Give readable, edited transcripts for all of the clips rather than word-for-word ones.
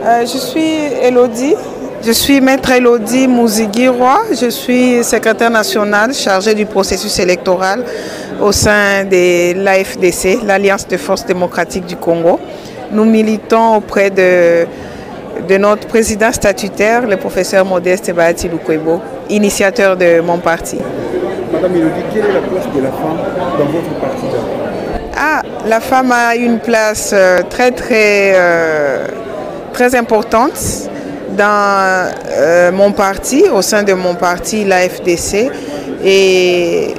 Je suis Elodie, je suis maître Elodie Mouzigui-Roy, je suis secrétaire nationale chargée du processus électoral au sein de l'AFDC, l'Alliance des forces démocratiques du Congo. Nous militons auprès de notre président statutaire, le professeur Modeste Bahati Lukwebo, initiateur de mon parti. Madame Elodie, quelle est la place de la femme dans votre parti? La femme a une place très importante dans mon parti, au sein de mon parti, l'AFDC. Et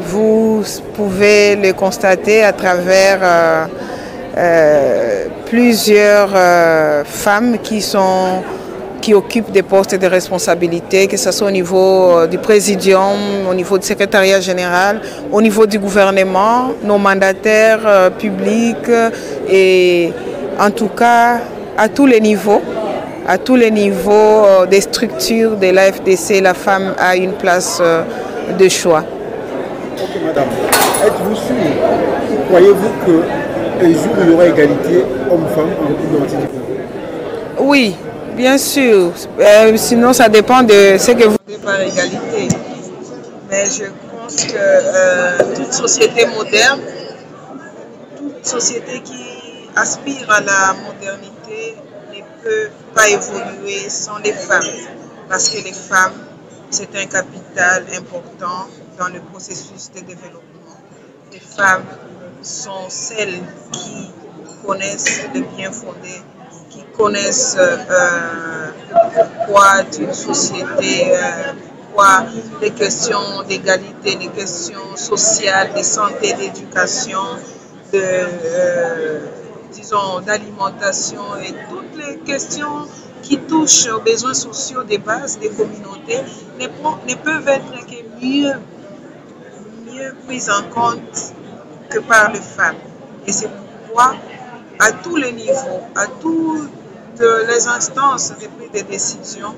vous pouvez le constater à travers plusieurs femmes qui occupent des postes de responsabilité, que ce soit au niveau du présidium, au niveau du secrétariat général, au niveau du gouvernement, nos mandataires publics et en tout cas à tous les niveaux des structures de l'AFDC, la femme a une place de choix. Ok madame, êtes-vous sûre, croyez-vous que un jour il y aura égalité homme-femme en République du Congo? Oui. Bien sûr, sinon ça dépend de ce que vous voulez par égalité. Mais je pense que toute société moderne, toute société qui aspire à la modernité ne peut pas évoluer sans les femmes. Parce que les femmes, c'est un capital important dans le processus de développement. Les femmes sont celles qui connaissent le bien fondé, qui connaissent pourquoi une société, pourquoi les questions d'égalité, les questions sociales, de santé, d'éducation, d'alimentation et toutes les questions qui touchent aux besoins sociaux des bases des communautés ne peuvent être que mieux prises en compte que par les femmes. Et c'est pourquoi à tous les niveaux, à toutes les instances de prise de décision,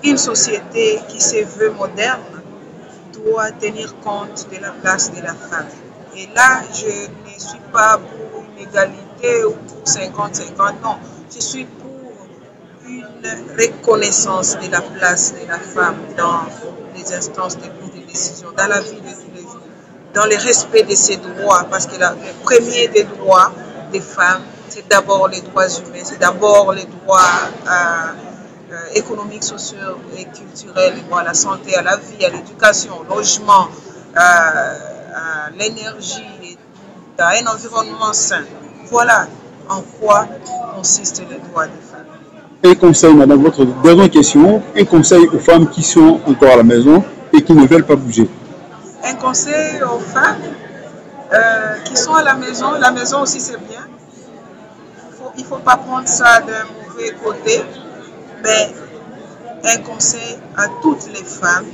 une société qui se veut moderne doit tenir compte de la place de la femme. Et là, je ne suis pas pour une égalité ou pour 50-50, non. Je suis pour une reconnaissance de la place de la femme dans les instances de prise de décision, dans la vie de tous les jours, dans le respect de ses droits, parce que le premier des droits des femmes, c'est d'abord les droits humains, c'est d'abord les droits économiques, sociaux et culturels, les droits à la santé, à la vie, à l'éducation, au logement, à l'énergie, à un environnement sain. Voilà en quoi consistent les droits des femmes. Un conseil, madame, votre dernière question, un conseil aux femmes qui sont encore à la maison et qui ne veulent pas bouger. Un conseil aux femmes qui sont à la maison aussi c'est bien. Il ne faut pas prendre ça d'un mauvais côté, mais un conseil à toutes les femmes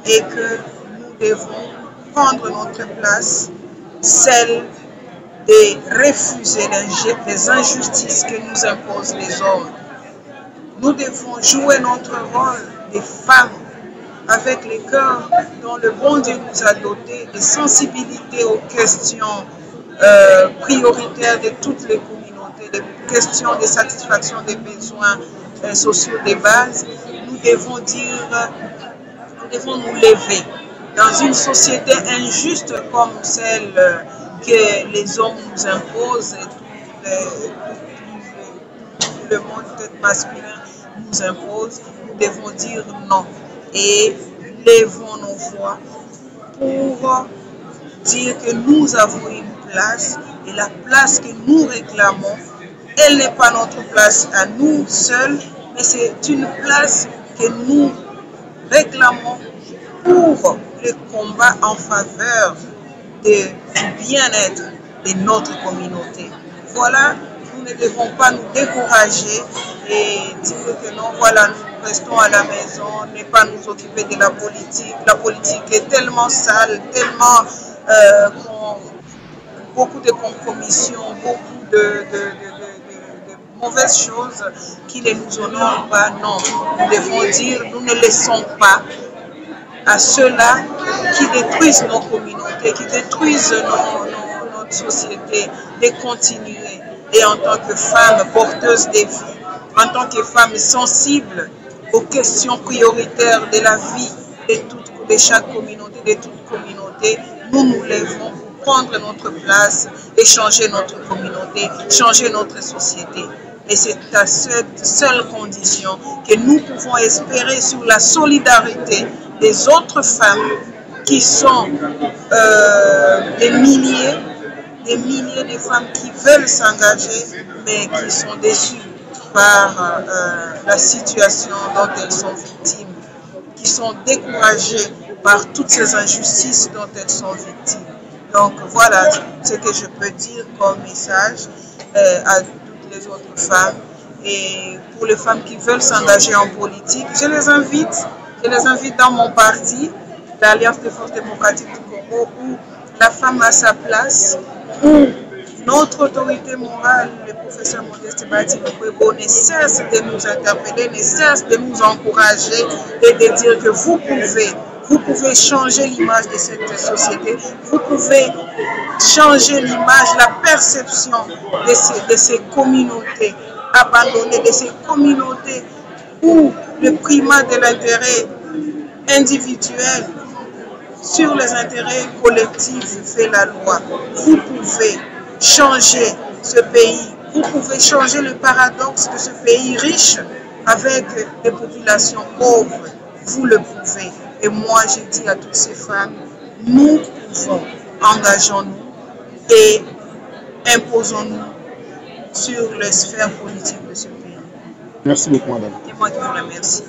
est que nous devons prendre notre place, celle de refuser les injustices que nous imposent les hommes. Nous devons jouer notre rôle de femmes avec les cœurs dont le bon Dieu nous a dotés, de sensibilité aux questions prioritaires de toutes les communautés, des questions de satisfaction des besoins sociaux de base. Nous devons nous lever dans une société injuste comme celle que les hommes nous imposent et tout le monde masculin nous impose. Nous devons dire non et levons nos voix pour dire que nous avons une place et la place que nous réclamons, elle n'est pas notre place à nous seuls, mais c'est une place que nous réclamons pour le combat en faveur du bien-être de notre communauté. Voilà, nous ne devons pas nous décourager et dire que non, voilà, nous restons à la maison, ne pas nous occuper de la politique. La politique est tellement sale, tellement beaucoup de compromissions, beaucoup de mauvaises choses qui ne nous honorent pas. Non, nous devons dire, nous ne laissons pas à ceux-là qui détruisent nos communautés, qui détruisent notre société, de continuer. et en tant que femme porteuse des vies, en tant que femme sensible aux questions prioritaires de la vie de chaque communauté, de toute communauté, nous nous lèvons pour prendre notre place et changer notre communauté, changer notre société. Et c'est à cette seule condition que nous pouvons espérer sur la solidarité des autres femmes qui sont des milliers de femmes qui veulent s'engager, mais qui sont déçues par la situation dont elles sont victimes, qui sont découragées par toutes ces injustices dont elles sont victimes. Donc voilà ce que je peux dire comme message à toutes les autres femmes. Et pour les femmes qui veulent s'engager en politique, je les invite dans mon parti, l'Alliance des forces démocratiques du Congo, où la femme a sa place, où notre autorité morale, le professeur Modeste Bati Lukwebo, ne cesse de nous interpeller, ne cesse de nous encourager et de dire que vous pouvez changer l'image de cette société, vous pouvez changer l'image, la perception de ces communautés abandonnées, de ces communautés où le primat de l'intérêt individuel sur les intérêts collectifs fait la loi. Vous pouvez changer ce pays, vous pouvez changer le paradoxe de ce pays riche avec des populations pauvres. Vous le pouvez. Et moi, je dis à toutes ces femmes, nous pouvons, engageons-nous et imposons-nous sur les sphères politiques de ce pays. Merci beaucoup, madame. C'est moi qui vous remercie.